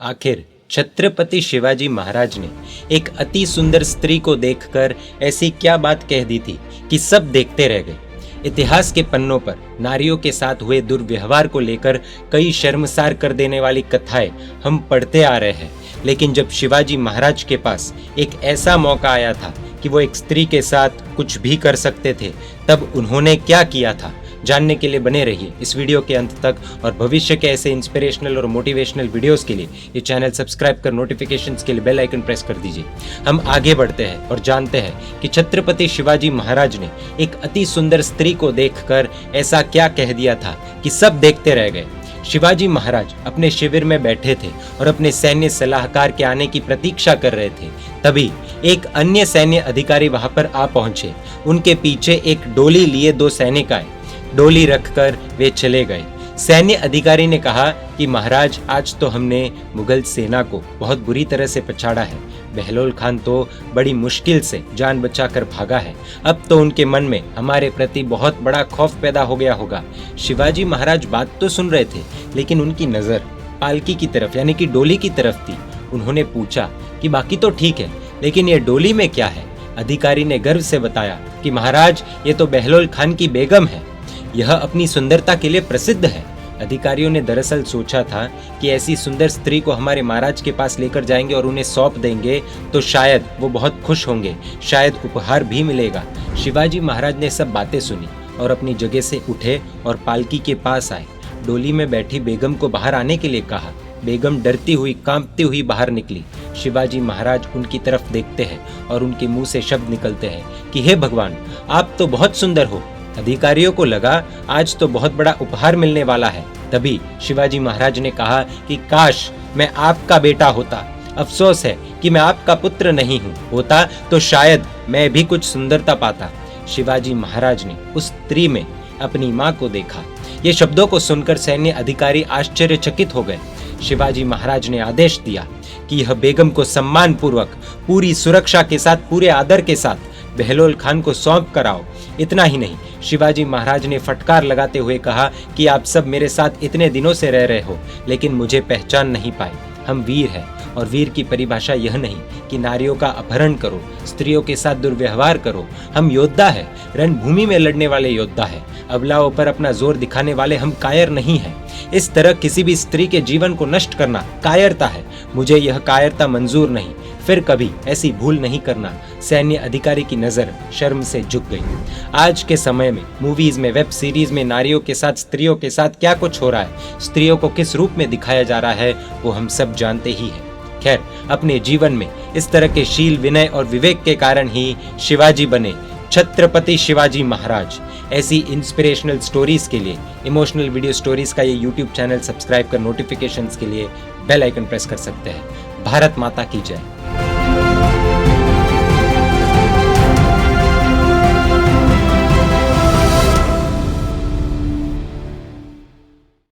आखिर छत्रपति शिवाजी महाराज ने एक अति सुंदर स्त्री को देखकर ऐसी क्या बात कह दी थी कि सब देखते रह गए। इतिहास के पन्नों पर नारियों के साथ हुए दुर्व्यवहार को लेकर कई शर्मसार कर देने वाली कथाएं हम पढ़ते आ रहे हैं, लेकिन जब शिवाजी महाराज के पास एक ऐसा मौका आया था कि वो एक स्त्री के साथ कुछ भी कर सकते थे, तब उन्होंने क्या किया था, जानने के लिए बने रहिए इस वीडियो के अंत तक। और भविष्य के ऐसे इंस्पिरेशनल और मोटिवेशनल वीडियोस के लिए ये चैनल सब्सक्राइब कर नोटिफिकेशंस के लिए बेल आइकन प्रेस कर दीजिए। हम आगे बढ़ते हैं और जानते हैं कि छत्रपति शिवाजी महाराज ने एक अति सुंदर स्त्री को देखकर ऐसा क्या कह दिया था कि सब देखते रह गए। शिवाजी महाराज अपने शिविर में बैठे थे और अपने सैन्य सलाहकार के आने की प्रतीक्षा कर रहे थे। तभी एक अन्य सैन्य अधिकारी वहां पर आ पहुंचे। उनके पीछे एक डोली लिए दो सैनिक आए। डोली रखकर वे चले गए। सैन्य अधिकारी ने कहा कि महाराज, आज तो हमने मुगल सेना को बहुत बुरी तरह से पछाड़ा है। बहलोल खान तो बड़ी मुश्किल से जान बचाकर भागा है। अब तो उनके मन में हमारे प्रति बहुत बड़ा खौफ पैदा हो गया होगा। शिवाजी महाराज बात तो सुन रहे थे, लेकिन उनकी नजर पालकी की तरफ यानी कि डोली की तरफ थी। उन्होंने पूछा कि बाकी तो ठीक है, लेकिन ये डोली में क्या है? अधिकारी ने गर्व से बताया कि महाराज, ये तो बहलोल खान की बेगम है। यह अपनी सुंदरता के लिए प्रसिद्ध है। अधिकारियों ने दरअसल सोचा था कि ऐसी सुंदर स्त्री को हमारे महाराज के पास लेकर जाएंगे और उन्हें सौंप देंगे तो शायद वो बहुत खुश होंगे, शायद उपहार भी मिलेगा। शिवाजी महाराज ने सब बातें सुनी और अपनी जगह से उठे और पालकी के पास आए। डोली में बैठी बेगम को बाहर आने के लिए कहा। बेगम डरती हुई, कांपती हुई बाहर निकली। शिवाजी महाराज उनकी तरफ देखते हैं और उनके मुंह से शब्द निकलते हैं कि हे भगवान, आप तो बहुत सुंदर हो। अधिकारियों को लगा आज तो बहुत बड़ा उपहार मिलने वाला है। तभी शिवाजी महाराज ने कहा कि काश मैं आपका बेटा होता। अफसोस है कि मैं आपका पुत्र नहीं हूँ। होता तो शायद मैं भी कुछ सुंदरता पाता। शिवाजी महाराज ने उस स्त्री में अपनी माँ को देखा। ये शब्दों को सुनकर सैन्य अधिकारी आश्चर्यचकित हो गए। शिवाजी महाराज ने आदेश दिया कि यह बेगम को सम्मान पूर्वक, पूरी सुरक्षा के साथ, पूरे आदर के साथ बहलोल खान को सौंप कर आओ। इतना ही नहीं, शिवाजी महाराज ने फटकार लगाते हुए कहा कि आप सब मेरे साथ इतने दिनों से रह रहे हो, लेकिन मुझे पहचान नहीं पाए। हम वीर हैं, और वीर की परिभाषा यह नहीं कि नारियों का अपहरण करो, स्त्रियों के साथ दुर्व्यवहार करो। हम योद्धा है, रणभूमि में लड़ने वाले योद्धा है। अबलाओं पर अपना जोर दिखाने वाले हम कायर नहीं हैं। इस तरह किसी भी स्त्री के जीवन को नष्ट करना कायरता है। मुझे यह कायरता मंजूर नहीं। फिर कभी ऐसी भूल नहीं करना। सैन्य अधिकारी की नजर शर्म से झुक गई। आज के समय में मूवीज में, वेब सीरीज में नारियों के साथ, स्त्रियों के साथ क्या कुछ हो रहा है, स्त्रियों को किस रूप में दिखाया जा रहा है, वो हम सब जानते ही हैं। खैर, अपने जीवन में इस तरह के शील, विनय और विवेक के कारण ही शिवाजी बने छत्रपति शिवाजी महाराज। ऐसी इंस्पिरेशनल स्टोरीज के लिए, इमोशनल वीडियो स्टोरीज का ये यूट्यूब चैनल सब्सक्राइब कर नोटिफिकेशंस के लिए बेल आइकन प्रेस कर सकते हैं। भारत माता की जय।